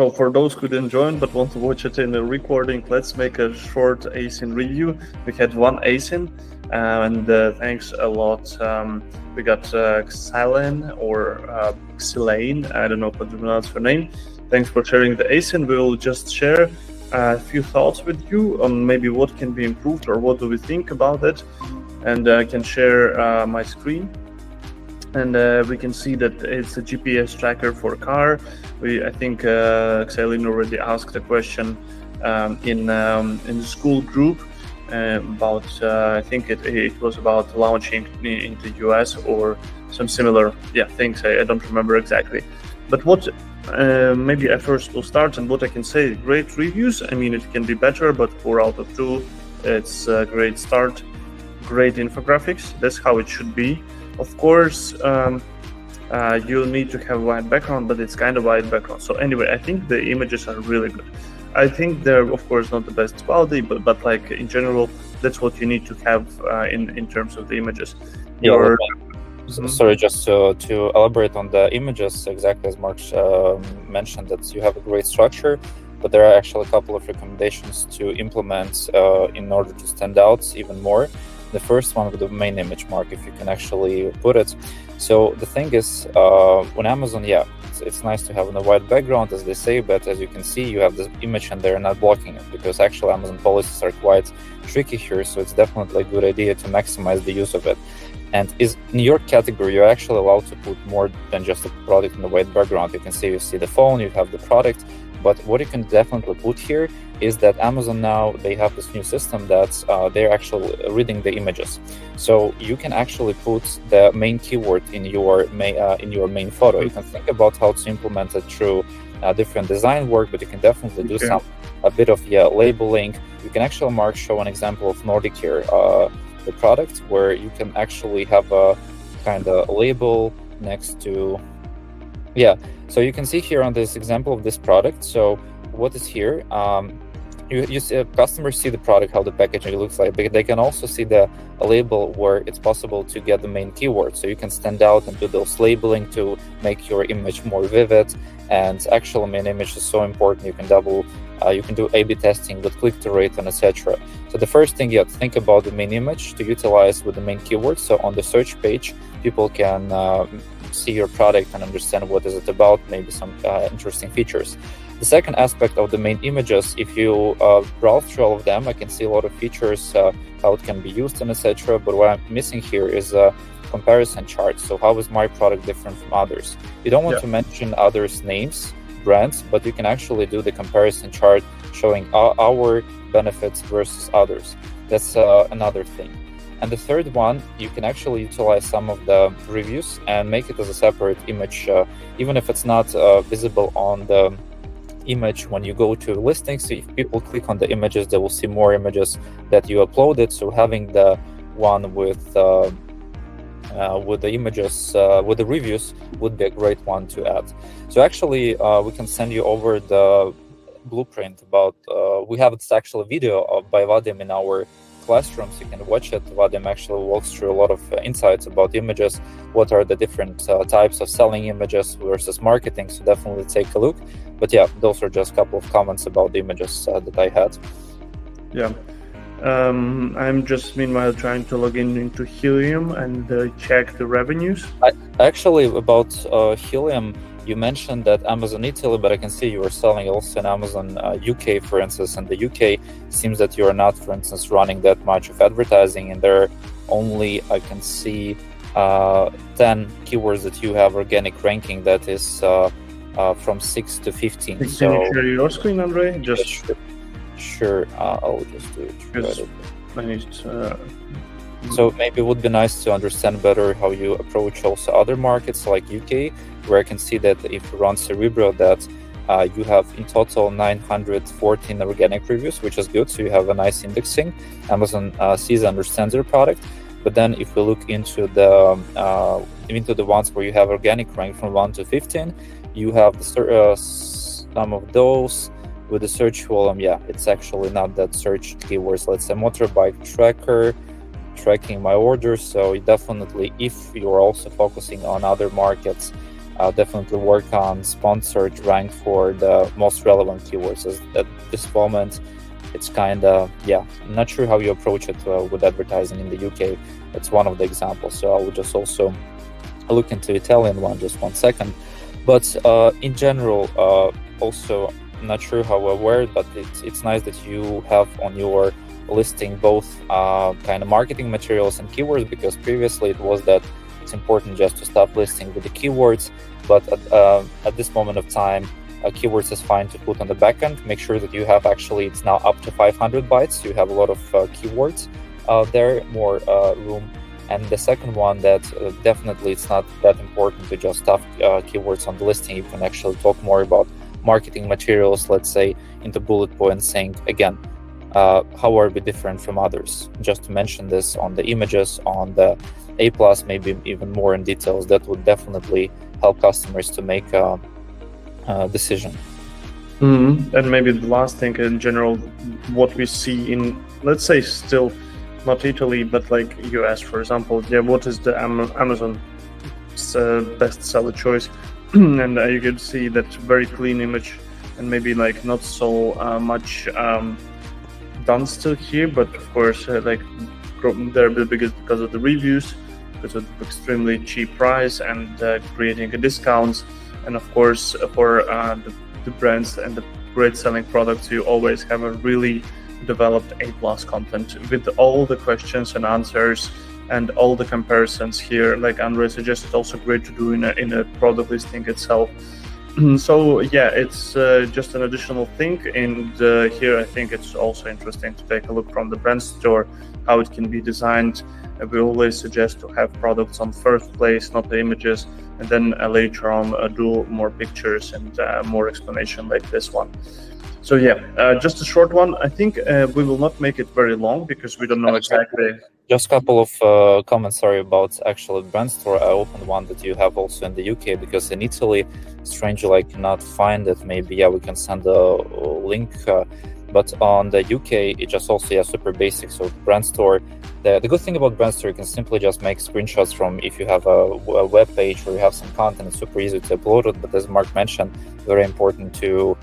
So for those who didn't join but want to watch it in a recording, let's make a short ASIN review. We had one ASIN, and thanks a lot. We got Xylane or Xylane, I don't know how to pronounce her name. Thanks for sharing the ASIN. We will just share a few thoughts with you on maybe what can be improved or what do we think about it. And I can share my screen. And we can see that it's a GPS tracker for a car. I think Xylene already asked a question in the school group about, I think it was about launching in the US or some similar things. I don't remember exactly. But what maybe I first will start, and what I can say, great reviews. I mean, it can be better, but 4 out of 2, it's a great start. Great infographics, that's how it should be. Of course, you need to have white background, but it's kind of white background. So anyway, I think the images are really good. I think they're, of course, not the best quality, but like in general, that's what you need to have in terms of the images. Sorry, just to elaborate on the images, exactly as Mark mentioned, that you have a great structure, but there are actually a couple of recommendations to implement in order to stand out even more. The first one with the main image, Mark, if you can actually put it. So the thing is, on Amazon, it's nice to have a white background, as they say, but as you can see, you have this image and they're not blocking it, because actually Amazon policies are quite tricky here. So it's definitely a good idea to maximize the use of it. And in your category, you're actually allowed to put more than just a product in the white background. You can see the phone, you have the product. But what you can definitely put here is that Amazon now, they have this new system that they're actually reading the images. So you can actually put the main keyword in your main photo. You can think about how to implement it through different design work, but you can definitely do a bit of labeling. You can actually, Mark, show an example of Nordic here, the product, where you can actually have a kind of label next to. So you can see here on this example of this product. So what is here? You see, customers see the product, how the packaging looks like, but they can also see the label where it's possible to get the main keyword. So you can stand out and do those labeling to make your image more vivid. And actually, main image is so important. You can do A/B testing with click-through rate and etc. So the first thing, think about the main image to utilize with the main keyword. So on the search page, people can see your product and understand what is it about, maybe some interesting features. The second aspect of the main images, if you browse through all of them, I can see a lot of features, how it can be used and etc. But what I'm missing here is a comparison chart. So how is my product different from others? You don't want to mention others' names, brands, but you can actually do the comparison chart showing our benefits versus others. That's another thing. And the third one, you can actually utilize some of the reviews and make it as a separate image, even if it's not visible on the image when you go to listings. If people click on the images, they will see more images that you uploaded. So having the one with the images, with the reviews, would be a great one to add. So actually, we can send you over the blueprint about. We have this actual video by Vadim in our classrooms. You can watch it. Vadim actually walks through a lot of insights about images, what are the different types of selling images versus marketing, so definitely take a look. But those are just a couple of comments about the images that I had. I'm just meanwhile trying to log into Helium and check the revenues. Actually, about Helium, you mentioned that Amazon Italy, but I can see you are selling also in Amazon UK, for instance. And the UK seems that you are not, for instance, running that much of advertising, and there are only, I can see, 10 keywords that you have organic ranking, that is from 6 to 15. Can you share your screen, Andrei? Sure, I'll just do it. I need So maybe it would be nice to understand better how you approach also other markets like UK, where I can see that if you run Cerebro, that you have in total 914 organic reviews, which is good. So you have a nice indexing. Amazon sees and understands your product. But then if we look into the ones where you have organic rank from 1 to 15, you have some of those with the search volume. It's actually not that search keywords. Let's say motorbike tracker, tracking my orders. So definitely, if you're also focusing on other markets, definitely work on sponsored rank for the most relevant keywords. At this moment, it's kind of, I'm not sure how you approach it with advertising in the UK. That's one of the examples. So I will just also look into Italian one, just 1 second. But in general, also not sure how aware, but it's nice that you have on your listing both kind of marketing materials and keywords, because previously it was that it's important just to stop listing with the keywords, but at this moment of time, keywords is fine to put on the backend. Make sure that you have it's now up to 500 bytes. You have a lot of keywords there, more room. And the second one, that definitely it's not that important to just stuff keywords on the listing. You can actually talk more about marketing materials, let's say, into bullet points, saying again, how are we different from others? Just to mention this on the images, on the A+, maybe even more in details. That would definitely help customers to make a decision. And maybe the last thing in general, what we see in, let's say, still not Italy, but like US, for example, what is the Amazon bestseller choice? And you can see that very clean image, and maybe like not so much done still here, but of course like they're a bit bigger because of the reviews, because of the extremely cheap price and creating a discounts. And of course for the brands and the great selling products, you always have a really developed A+ content with all the questions and answers and all the comparisons here, like Andrejs suggested, also great to do in a product listing itself. So yeah, it's just an additional thing, and here I think it's also interesting to take a look from the brand store, how it can be designed. We always suggest to have products on first place, not the images, and then later on do more pictures and more explanation like this one. So yeah, just a short one. I think we will not make it very long because we don't know exactly. Just a couple of comments, sorry, about actual brand store. I opened one that you have also in the UK, because in Italy, strangely, I cannot find it. Maybe we can send a link. But on the UK, it just also super basic. So brand store, the good thing about brand store, you can simply just make screenshots from, if you have a web page where you have some content, it's super easy to upload it. But as Mark mentioned, very important to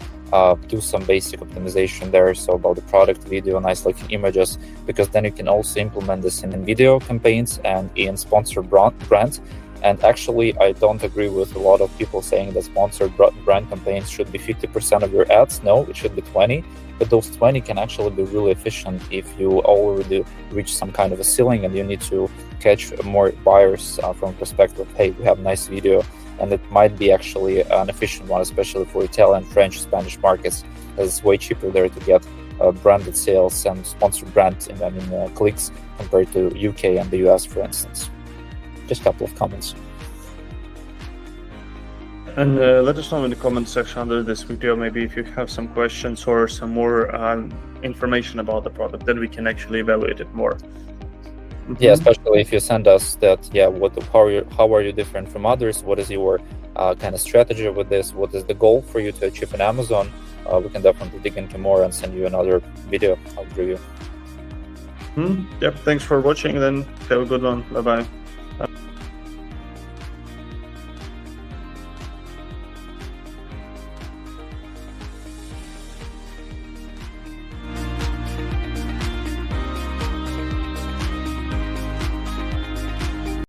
do some basic optimization there. So about the product, video, nice looking images, because then you can also implement this in video campaigns and in sponsored brands. And actually, I don't agree with a lot of people saying that sponsored brand campaigns should be 50% of your ads. No, it should be 20. But those 20 can actually be really efficient if you already reach some kind of a ceiling and you need to catch more buyers from perspective, hey, we have nice video. And it might be actually an efficient one, especially for Italian, French, Spanish markets, as it's way cheaper there to get branded sales and sponsored brand clicks compared to UK and the US, for instance. Just a couple of comments. And let us know in the comment section under this video, maybe if you have some questions or some more information about the product, then we can actually evaluate it more. Yeah, especially if you send us that, how are you different from others? What is your kind of strategy with this? What is the goal for you to achieve in Amazon? We can definitely dig into more and send you another video review. Yep, thanks for watching, then have a good one. Bye-bye.